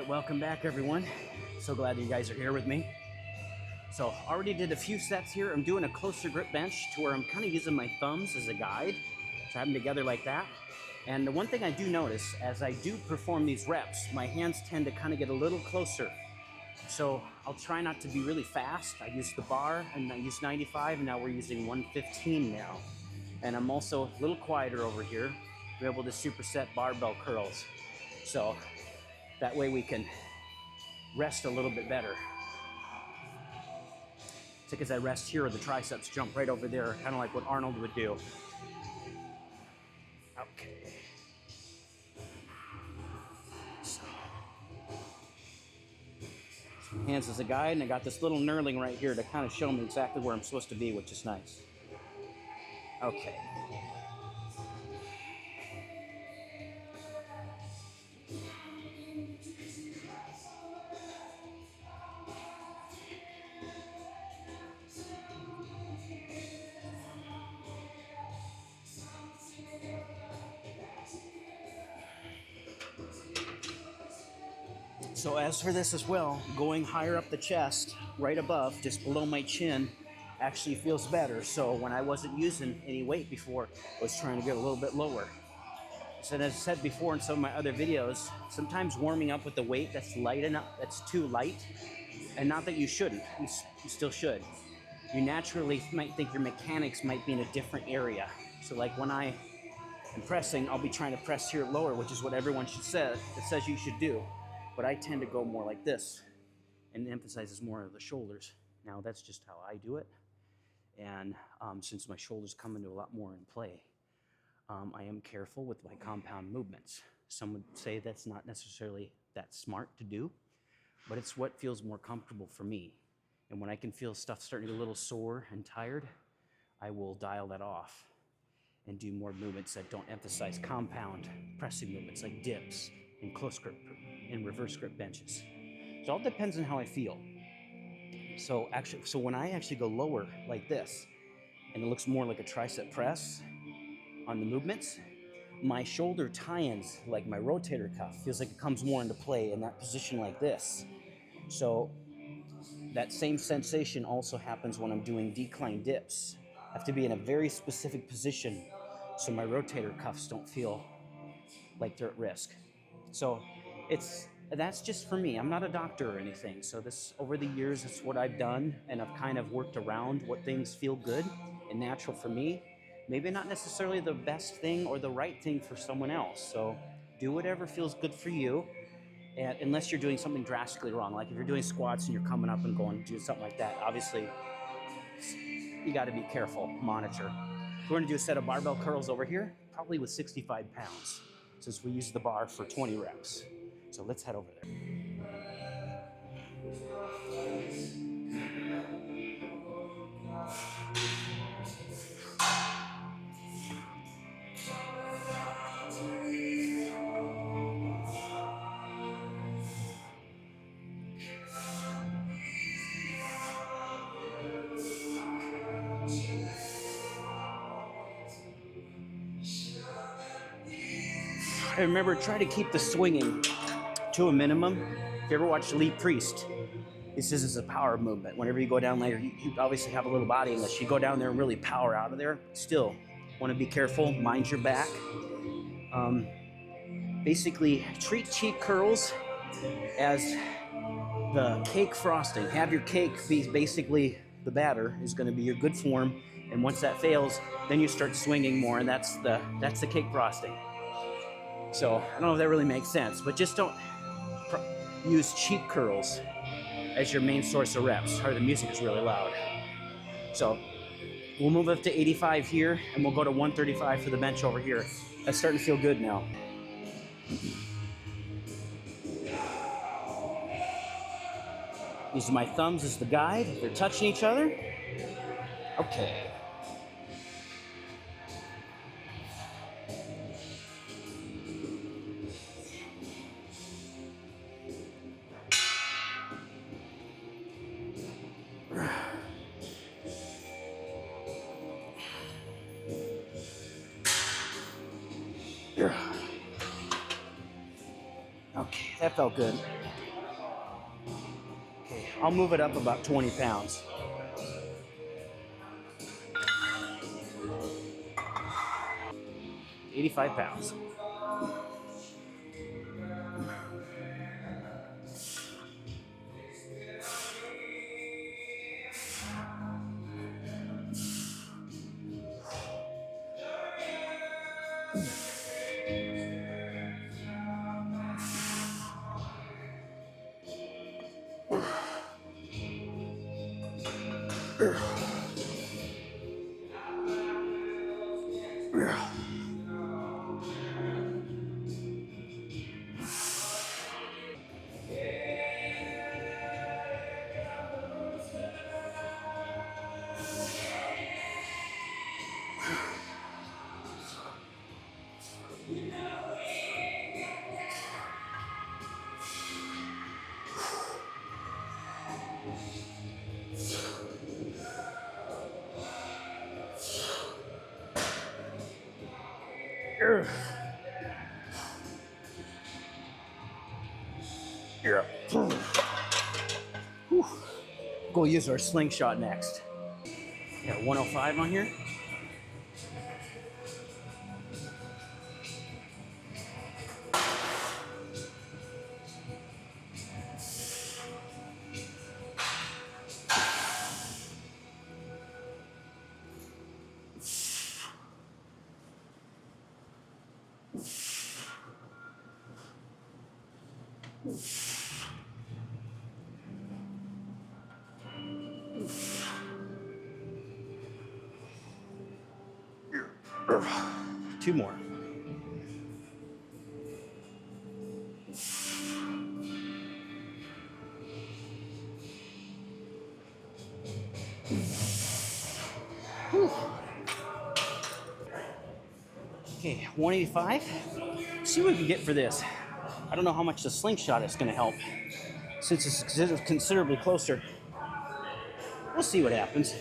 right, welcome back everyone. So glad that you guys are here with me. So already did a few sets here. I'm doing a closer grip bench to where I'm kind of using my thumbs as a guide. So I have them together like that. And the one thing I do notice as I do perform these reps, my hands tend to kind of get a little closer. So I'll try not to be really fast. I use the bar and I use 95 and now we're using 115 now. And I'm also a little quieter over here. We're able to superset barbell curls. So that way we can rest a little bit better. It's like as I rest here, the triceps jump right over there, kind of like what Arnold would do. Okay. So, hands as a guide, and I got this little knurling right here to kind of show me exactly where I'm supposed to be, which is nice. Okay. So as for this as well, going higher up the chest, right above, just below my chin, actually feels better. So when I wasn't using any weight before, I was trying to get a little bit lower. So as I said before in some of my other videos, sometimes warming up with the weight that's light enough, that's too light, and not that you shouldn't, you still should. You naturally might think your mechanics might be in a different area. So like when I am pressing, I'll be trying to press here lower, which is what everyone should say, it says you should do. But I tend to go more like this and emphasizes more of the shoulders. Now that's just how I do it. And since my shoulders come into a lot more in play, I am careful with my compound movements. Some would say that's not necessarily that smart to do, but it's what feels more comfortable for me. And when I can feel stuff starting to get a little sore and tired, I will dial that off and do more movements that don't emphasize compound pressing movements like dips and close grip and reverse grip benches. So it all depends on how I feel. So when I actually go lower like this, and it looks more like a tricep press on the movements, my shoulder tie-ins, like my rotator cuff, feels like it comes more into play in that position like this. So that same sensation also happens when I'm doing decline dips. I have to be in a very specific position so my rotator cuffs don't feel like they're at risk. So that's just for me. I'm not a doctor or anything. So this, over the years, it's what I've done, and I've kind of worked around what things feel good and natural for me. Maybe not necessarily the best thing or the right thing for someone else. So do whatever feels good for you, and unless you're doing something drastically wrong. Like if you're doing squats and you're coming up and going to do something like that, obviously you got to be careful, monitor. We're going to do a set of barbell curls over here, probably with 65 pounds, since we use the bar for 20 reps. So let's head over there. And remember, try to keep the swinging to a minimum. If you ever watched Lee Priest, he says it's a power movement. Whenever you go down there, you obviously have a little body unless you go down there and really power out of there. Still, want to be careful, mind your back. Basically, treat cheek curls as the cake frosting. Have your cake be basically the batter is going to be your good form, and once that fails, then you start swinging more, and that's the cake frosting. So I don't know if that really makes sense, but just don't use cheek curls as your main source of reps. Or the music is really loud. So we'll move up to 85 here, and we'll go to 135 for the bench over here. That's starting to feel good now. Using my thumbs as the guide. They're touching each other. Okay. Okay, that felt good. I'll move it up about 20 pounds. £85. Go use our slingshot next. Got 105 on here. Two more. Okay, 185. See what we can get for this. I don't know how much the slingshot is going to help, since it's considerably closer. We'll see what happens.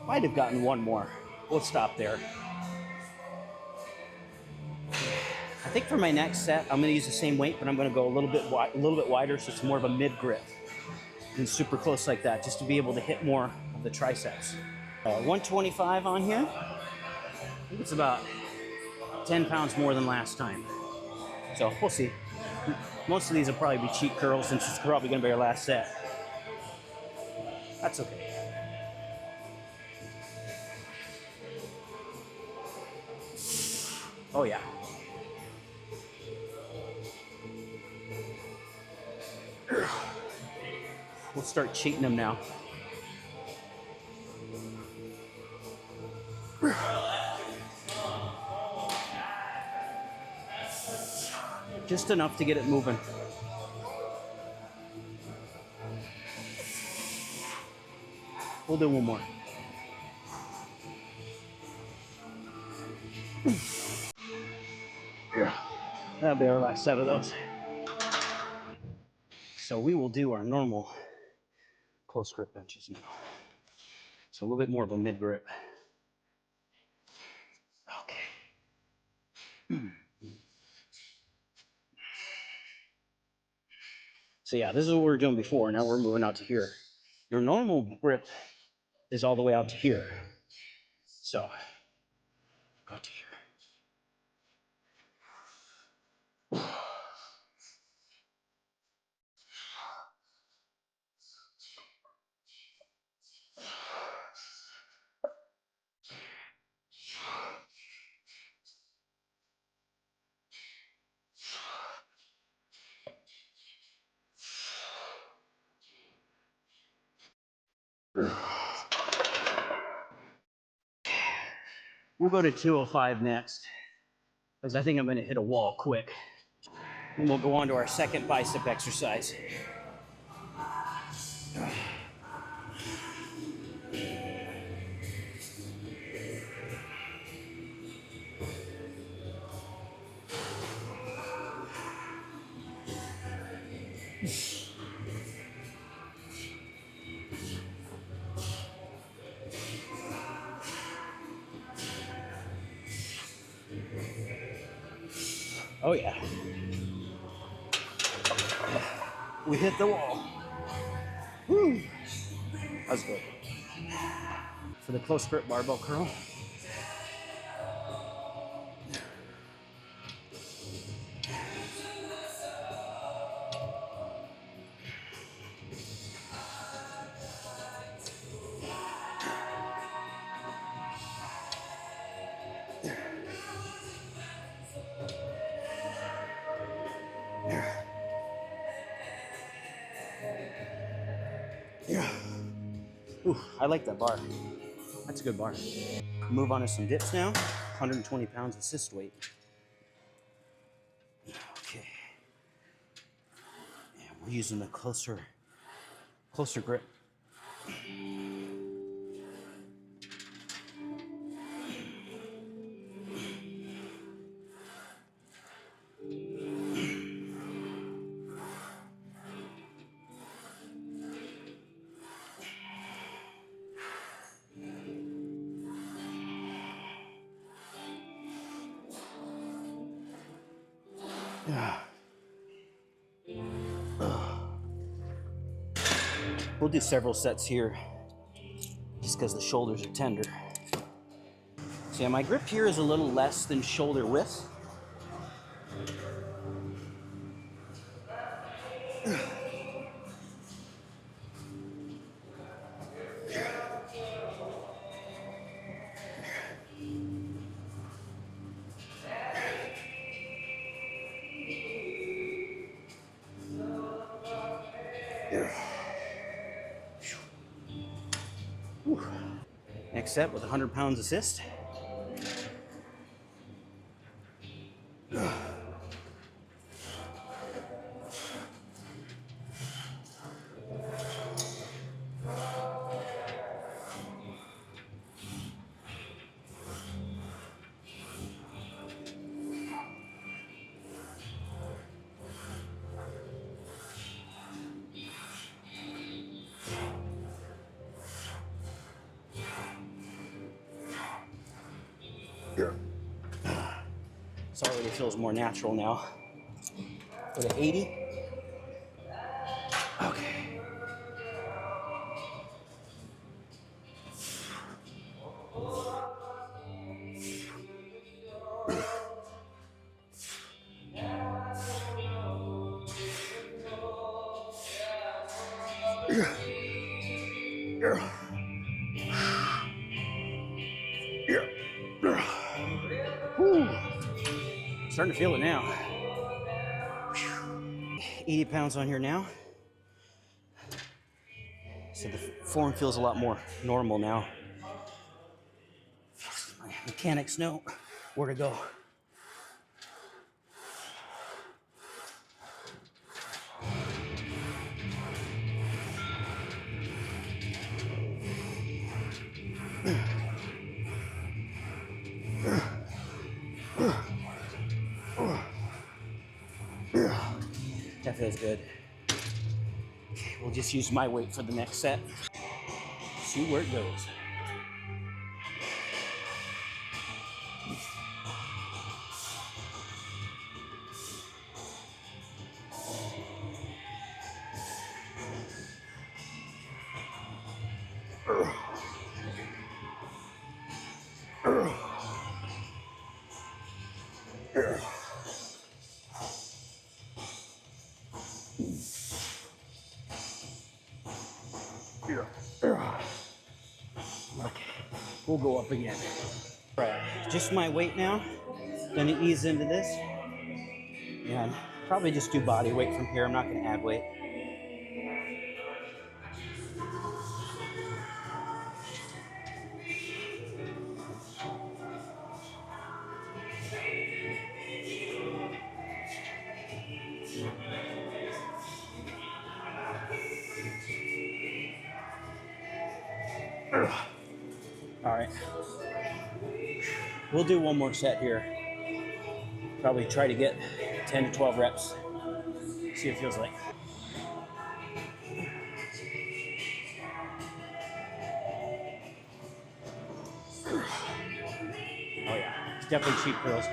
Might have gotten one more. We'll stop there. I think for my next set, I'm going to use the same weight, but I'm going to go a little bit wider, so it's more of a mid grip and super close like that, just to be able to hit more of the triceps. 125 on here. I think it's about 10 pounds more than last time. So we'll see. Most of these will probably be cheat curls, since it's probably going to be our last set. That's okay. Oh yeah. We'll start cheating them now. Just enough to get it moving. We'll do one more. Yeah. That'll be our last set of those. So we will do our normal close grip benches now. So a little bit more of a mid grip. Okay. So yeah, this is what we were doing before. Now we're moving out to here. Your normal grip is all the way out to here. So go to here. We'll go to 205 next, because I think I'm going to hit a wall quick. And we'll go on to our second bicep exercise. Oh yeah. We hit the wall. Woo! That was good. For the close grip barbell curl. Ooh, I like that bar. That's a good bar. Move on to some dips now. 120 pounds assist weight. Okay. And we're using a closer grip. We'll do several sets here just because the shoulders are tender. So yeah, my grip here is a little less than shoulder width. Next set with 100 pounds assist. This already feels more natural now. Go to 80. Okay. Whew. Starting to feel it now. 80 pounds on here now. So the form feels a lot more normal now. My mechanics know where to go. That feels good. Okay, we'll just use my weight for the next set. See where it goes. Okay, we'll go up again. All right, just my weight now. Gonna ease into this. And probably just do body weight from here. I'm not gonna add weight. All right. We'll do one more set here. Probably try to get 10 to 12 reps. See what it feels like. Oh yeah, it's definitely cheap curls.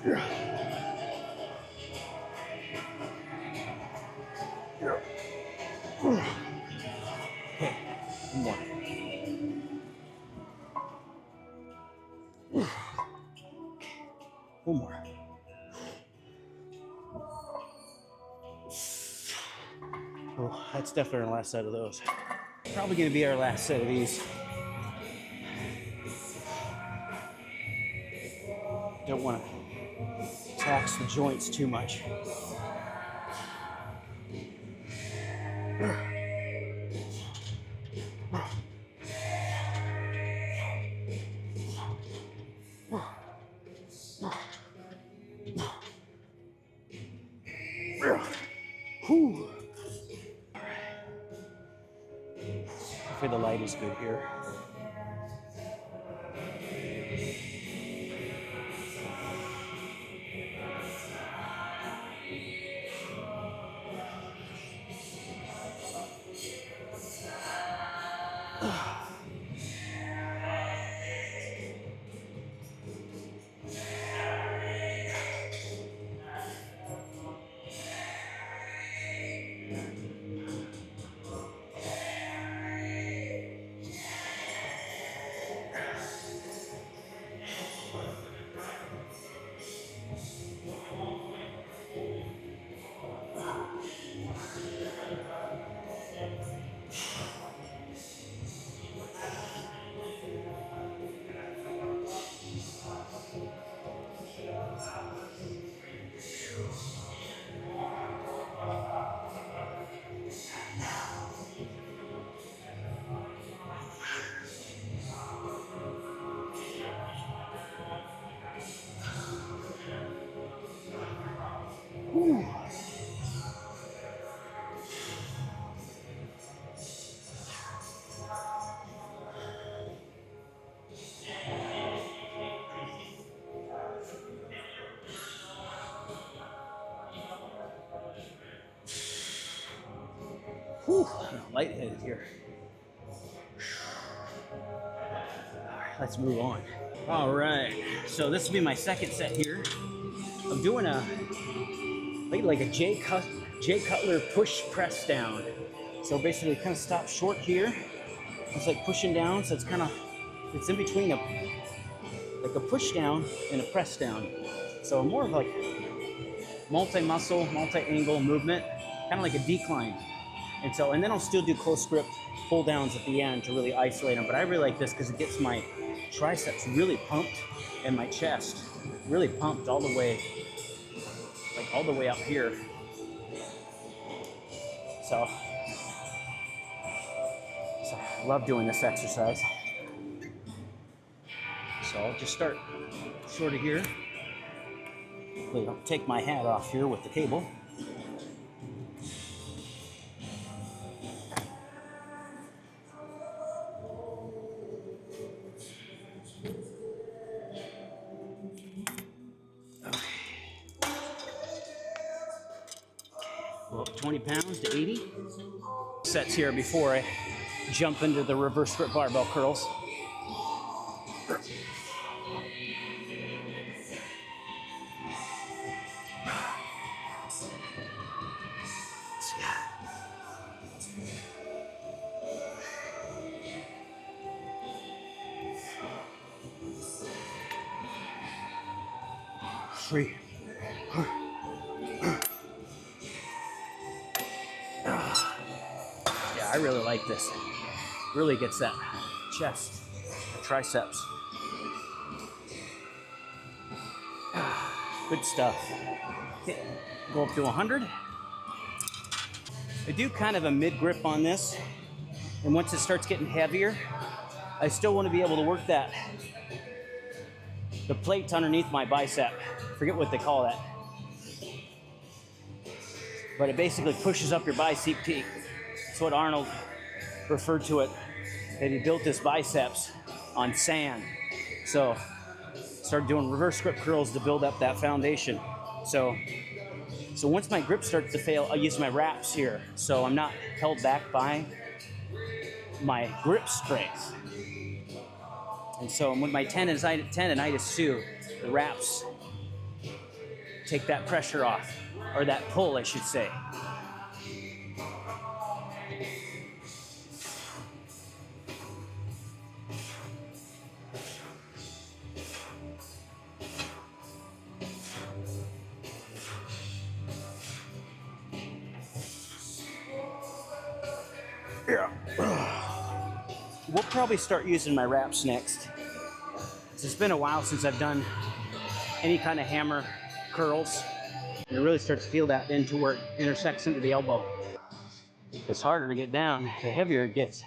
Okay, one more. One more. Oh, that's definitely our last set of those. Probably gonna be our last set of these. Don't want to tax the joints too much. Whew. Hopefully the light is good here. Whew. Whew. Lightheaded here. All right, let's move on. All right, so this will be my second set here. I'm doing like a Jay Cutler push press down. So basically kind of stop short here. It's like pushing down, so it's in between like a push down and a press down. So more of like multi-muscle, multi-angle movement, kind of like a decline. And then I'll still do close grip pull downs at the end to really isolate them. But I really like this because it gets my triceps really pumped and my chest really pumped all the way up here. So I love doing this exercise. So I'll just start sort of here. I'll take my hat off here with the cable. Go up 20 pounds to 80. Sets here before I jump into the reverse grip barbell curls. Three. Yeah, I really like this. Really gets that chest, triceps. Good stuff. Okay, go up to 100. I do kind of a mid grip on this, and once it starts getting heavier, I still want to be able to work the plate underneath my bicep. Forget what they call that. but it basically pushes up your bicep peak. That's what Arnold referred to it, that he built his biceps on sand. So started doing reverse grip curls to build up that foundation. So once my grip starts to fail, I'll use my wraps here. So I'm not held back by my grip strength. And so with my tendonitis too, the wraps take that pressure off, or that pull, I should say. Yeah. We'll probably start using my wraps next. It's been a while since I've done any kind of hammer curls. And it really starts to feel that into where it intersects into the elbow. It's harder to get down, the heavier it gets.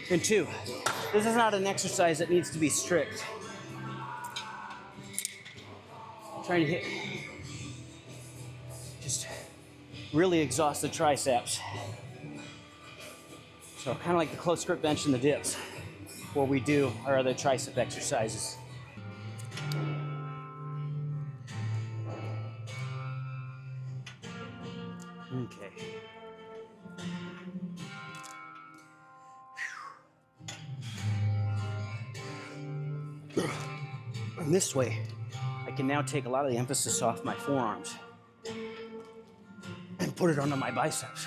And two, this is not an exercise that needs to be strict. I'm trying to hit, just really exhaust the triceps. So kind of like the close grip bench and the dips, where we do our other tricep exercises. Okay. And this way, I can now take a lot of the emphasis off my forearms and put it onto my biceps.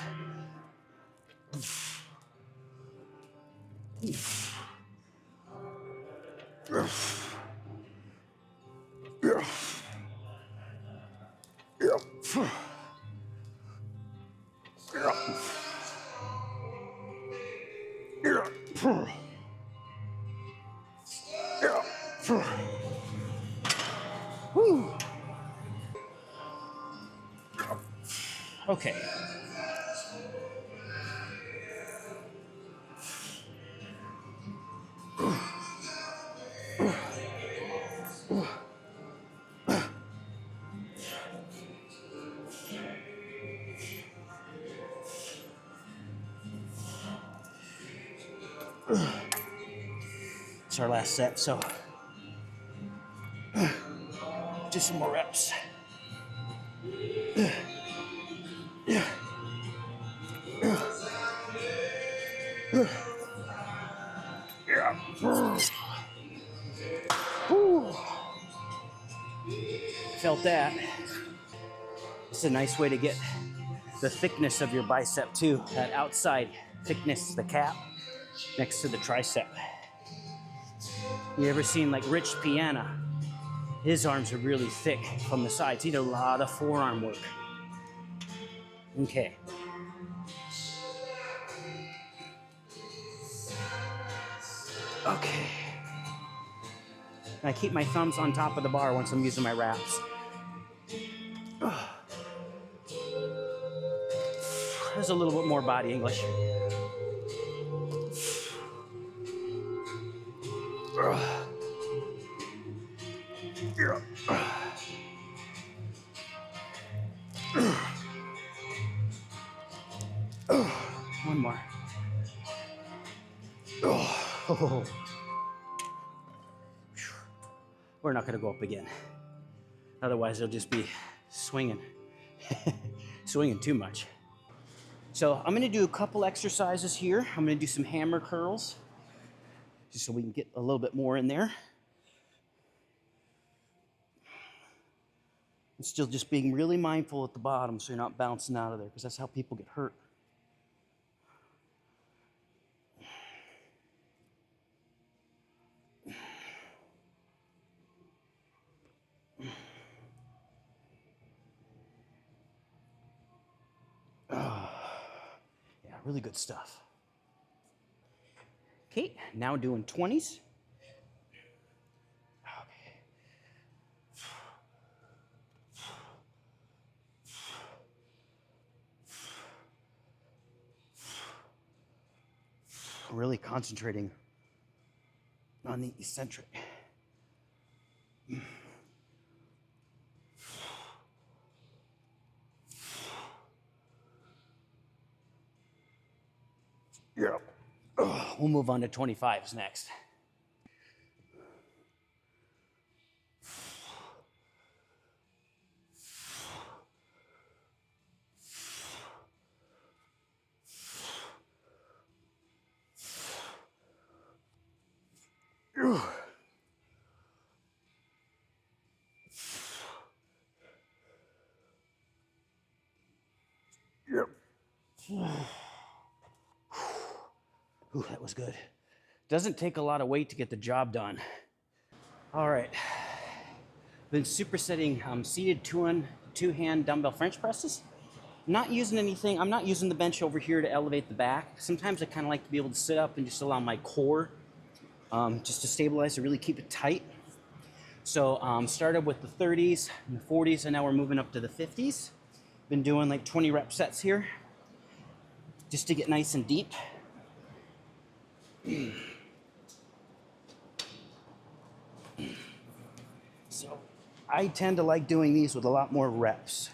Okay. It's our last set, so just some more reps. Felt that. It's a nice way to get the thickness of your bicep too, that outside thickness, the cap next to the tricep. You ever seen like Rich Piana? His arms are really thick from the sides. He did a lot of forearm work. Okay. Okay. I keep my thumbs on top of the bar once I'm using my wraps. There's a little bit more body English. One more. Oh. We're not going to go up again. Otherwise, it'll just be swinging. Swinging too much. So I'm going to do a couple exercises here. I'm going to do some hammer curls, just so we can get a little bit more in there. And still just being really mindful at the bottom so you're not bouncing out of there, because that's how people get hurt. Yeah, really good stuff. Okay, now doing 20s. Okay. Really concentrating on the eccentric. Yeah. We'll move on to 25s next. Yep. Ooh, that was good. Doesn't take a lot of weight to get the job done. All right. Been supersetting seated two-hand dumbbell French presses. Not using anything. I'm not using the bench over here to elevate the back. Sometimes I kind of like to be able to sit up and just allow my core just to stabilize, to really keep it tight. So started with the 30s and the 40s, and now we're moving up to the 50s. Been doing like 20 rep sets here just to get nice and deep. So I tend to like doing these with a lot more reps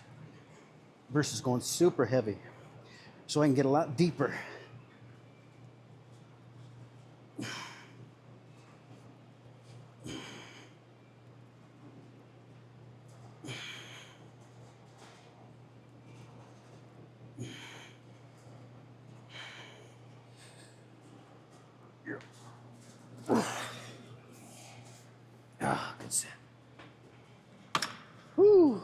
versus going super heavy, so I can get a lot deeper. Ah, good set. Whew.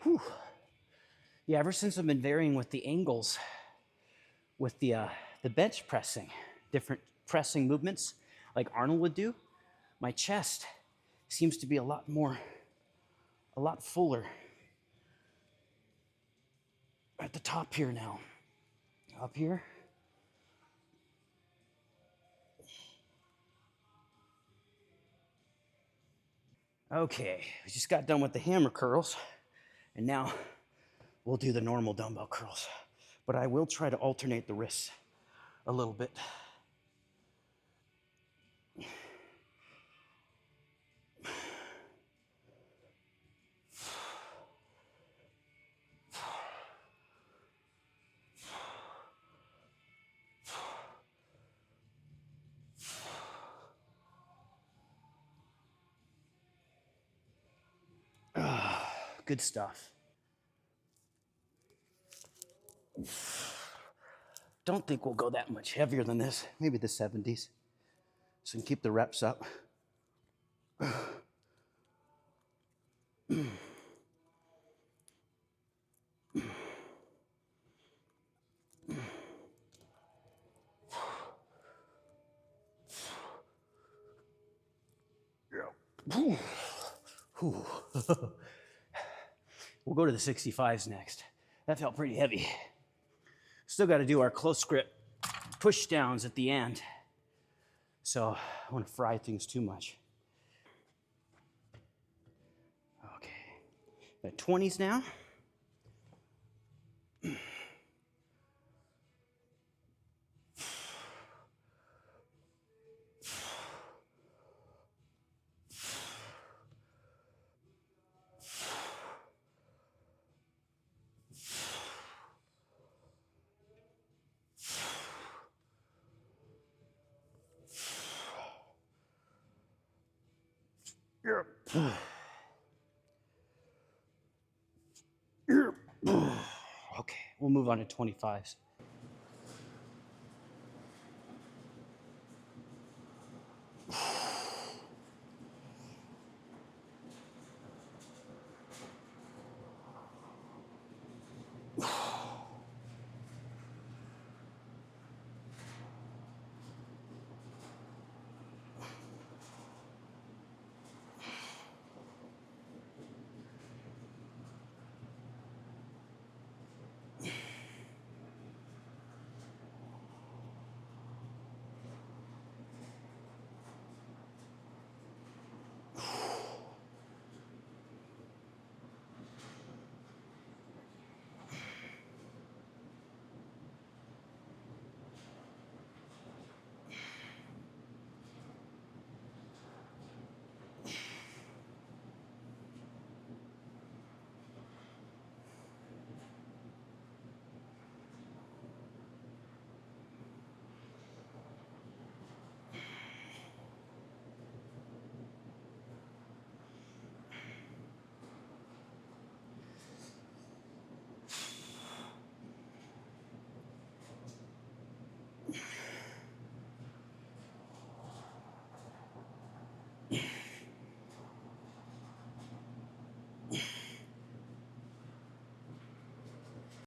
Whew. Yeah, ever since I've been varying with the angles with the bench pressing, different pressing movements like Arnold would do, my chest seems to be a lot fuller at the top here now. Up here. Okay, we just got done with the hammer curls, and now we'll do the normal dumbbell curls. But I will try to alternate the wrists a little bit. Good stuff. Don't think we'll go that much heavier than this. Maybe the 70s. So we can keep the reps up. We'll go to the 65s next. That felt pretty heavy. Still got to do our close grip push downs at the end. So I don't want to fry things too much. Okay, got 20s now. Okay, we'll move on to 25s.